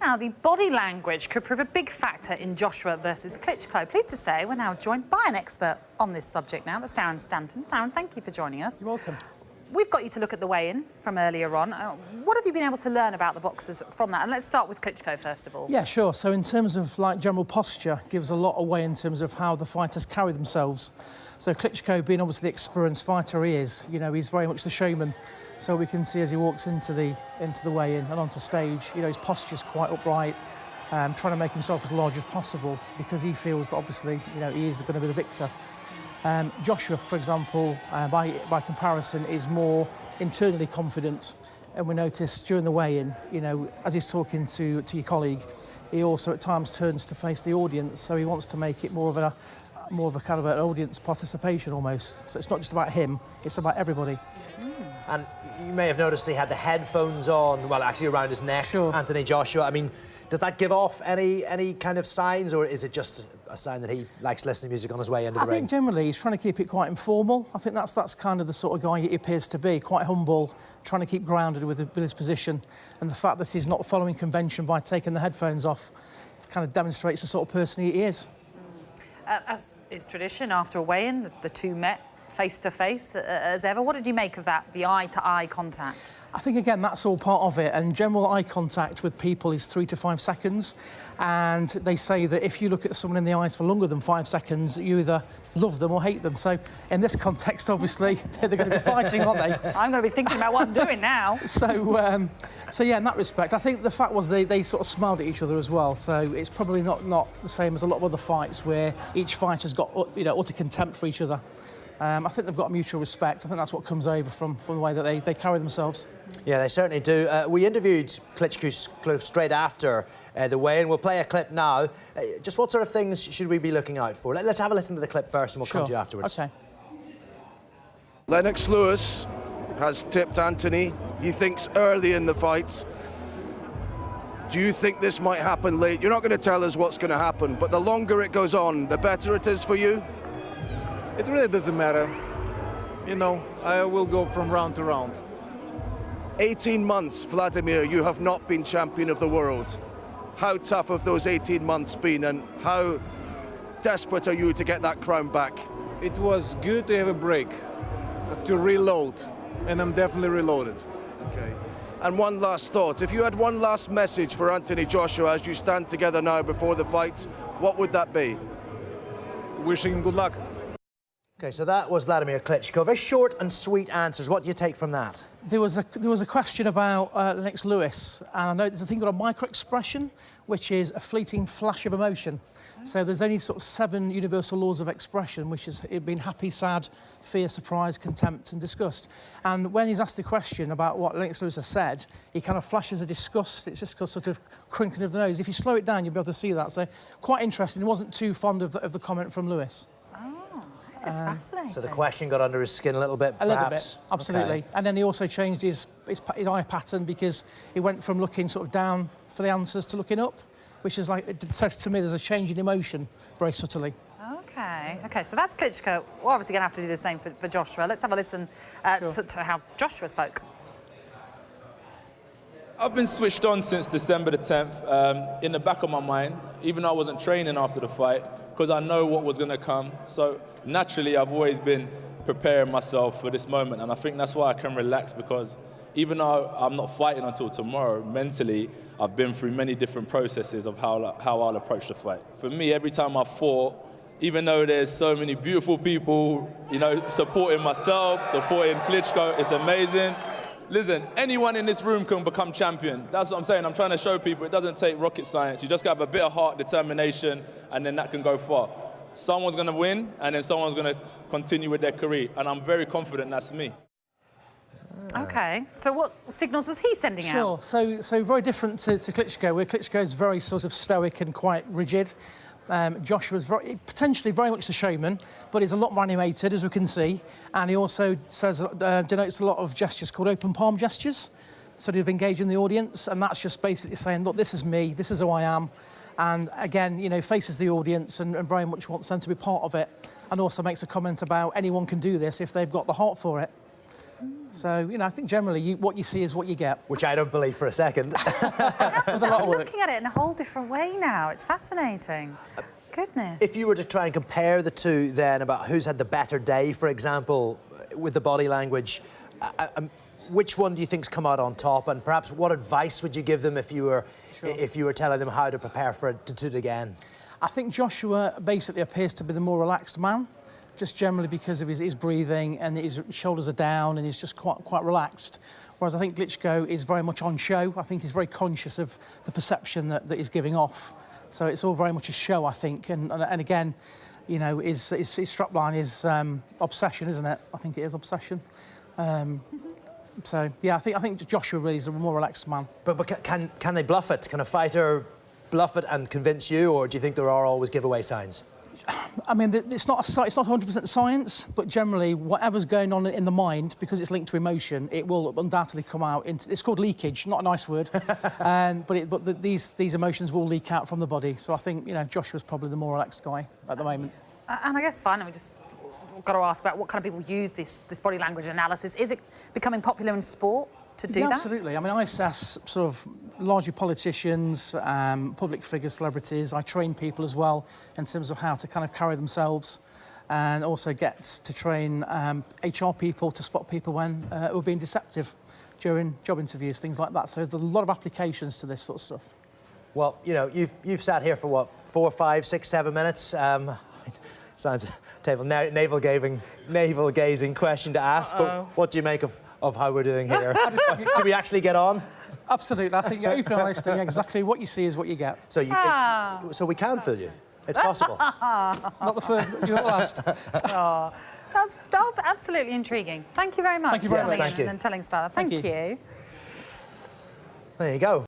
Now, the body language could prove a big factor in Joshua versus Klitschko. Pleased to say we're now joined by an expert on this subject now. That's Darren Stanton. Darren, thank you for joining us. You're welcome. We've got you to look at the weigh-in from earlier on. What have you been able to learn about the boxers from that? And let's start with Klitschko first of all. Yeah, sure. So in terms of like general posture, gives a lot away in terms of how the fighters carry themselves. So Klitschko, being obviously the experienced fighter he is, you know, he's very much the showman. So we can see as he walks into the weigh-in and onto stage, you know, his posture's quite upright, trying to make himself as large as possible because he feels that obviously, you know, he is going to be the victor. Joshua, for example, by comparison, is more internally confident. And we notice during the weigh-in, you know, as he's talking to your colleague, he also at times turns to face the audience. So he wants to make it more of a kind of an audience participation almost. So it's not just about him; it's about everybody. And you may have noticed he had the headphones on, well, actually around his neck. Sure. Anthony Joshua. I mean, does that give off any kind of signs, or is it just a sign that he likes listening to music on his way into the ring? I think generally he's trying to keep it quite informal. I think that's kind of the sort of guy he appears to be, quite humble, trying to keep grounded with his position. And the fact that he's not following convention by taking the headphones off kind of demonstrates the sort of person he is. As is tradition, after a weigh-in, the two met face-to-face as ever. What did you make of that, the eye-to-eye contact? I think, again, that's all part of it. And general eye contact with people is 3 to 5 seconds. And they say that if you look at someone in the eyes for longer than 5 seconds, you either love them or hate them. So in this context, obviously, they're going to be fighting, aren't they? I'm going to be thinking about what I'm doing now. So yeah, in that respect, I think the fact was they sort of smiled at each other as well. So it's probably not the same as a lot of other fights where each fighter's got, you know, utter contempt for each other. I think they've got mutual respect. I think that's what comes over from the way that they carry themselves. Yeah, they certainly do. We interviewed Klitschko straight after the weigh-in. We'll play a clip now. Just what sort of things should we be looking out for? Let's have a listen to the clip first and we'll come to you afterwards. OK. Lennox Lewis has tipped Anthony. He thinks early in the fight. Do you think this might happen late? You're not going to tell us what's going to happen, but the longer it goes on, the better it is for you? It really doesn't matter. You know, I will go from round to round. 18 months, Vladimir, you have not been champion of the world. How tough have those 18 months been, and how desperate are you to get that crown back? It was good to have a break, to reload, and I'm definitely reloaded. Okay. And one last thought. If you had one last message for Anthony Joshua as you stand together now before the fights, what would that be? Wishing him good luck. OK, so that was Vladimir Klitschko. Very short and sweet answers. What do you take from that? There was a question about Lennox Lewis, and I know there's a thing called a microexpression, which is a fleeting flash of emotion. So there's only sort of 7 universal laws of expression, which is being happy, sad, fear, surprise, contempt and disgust. And when he's asked the question about what Lennox Lewis has said, he kind of flashes a disgust. It's just a sort of crinkling of the nose. If you slow it down, you'll be able to see that. So quite interesting. He wasn't too fond of the comment from Lewis. This is fascinating. So the question got under his skin a little bit, perhaps? A little bit, absolutely. Okay. And then he also changed his eye pattern because he went from looking sort of down for the answers to looking up, which is like, it says to me there's a change in emotion very subtly. OK, so that's Klitschko. We're obviously going to have to do the same for Joshua. Let's have a listen to how Joshua spoke. I've been switched on since December the 10th. In the back of my mind, even though I wasn't training after the fight, because I know what was going to come. So naturally, I've always been preparing myself for this moment. And I think that's why I can relax, because even though I'm not fighting until tomorrow, mentally, I've been through many different processes of how I'll approach the fight. For me, every time I fought, even though there's so many beautiful people, you know, supporting myself, supporting Klitschko, it's amazing. Listen, anyone in this room can become champion. That's what I'm saying. I'm trying to show people it doesn't take rocket science. You just got to have a bit of heart, determination, and then that can go far. Someone's going to win, and then someone's going to continue with their career. And I'm very confident that's me. OK, so what signals was he sending out? Sure, so very different to Klitschko, where Klitschko is very sort of stoic and quite rigid. Joshua's potentially very much the showman, but he's a lot more animated, as we can see. And he also denotes a lot of gestures called open palm gestures, sort of engaging the audience. And that's just basically saying, look, this is me, this is who I am. And again, you know, faces the audience and very much wants them to be part of it. And also makes a comment about anyone can do this if they've got the heart for it. So, you know, I think generally what you see is what you get. Which I don't believe for a second. There's a lot of I'm work. looking at it in a whole different way now. It's fascinating. Goodness. If you were to try and compare the two then about who's had the better day, for example, with the body language, which one do you think's come out on top? And perhaps what advice would you give them if you were telling them how to prepare for it to do it again? I think Joshua basically appears to be the more relaxed man, just generally because of his breathing and his shoulders are down and he's just quite relaxed. Whereas I think Klitschko is very much on show. I think he's very conscious of the perception that he's giving off. So it's all very much a show, I think. And again, you know, his strapline is obsession, isn't it? I think it is obsession. So yeah, I think Joshua really is a more relaxed man. But can they bluff it? Can a fighter bluff it and convince you, or do you think there are always giveaway signs? I mean, it's not 100% science, but generally, whatever's going on in the mind, because it's linked to emotion, it will undoubtedly come out. It's called leakage, not a nice word, but these emotions will leak out from the body. So I think, you know, Joshua's probably the more relaxed guy at the moment. And I guess finally, we've got to ask about what kind of people use this body language analysis. Is it becoming popular in sport to do that? Absolutely. I mean, I assess sort of largely politicians, public figures, celebrities. I train people as well in terms of how to kind of carry themselves, and also get to train HR people to spot people when we're being deceptive during job interviews, things like that. So there's a lot of applications to this sort of stuff. Well, you know, you've sat here for what, 4, 5, 6, 7 minutes. Sounds a navel-gazing question to ask, but what do you make of how we're doing here? Do we actually get on? Absolutely. I think you're open and honest, and exactly what you see is what you get. So so we can fool you. It's possible. Not the first, you're not last. That's absolutely intriguing. Thank you very much Thank you very for much. coming Thank in you. and telling us about that. Thank you. There you go.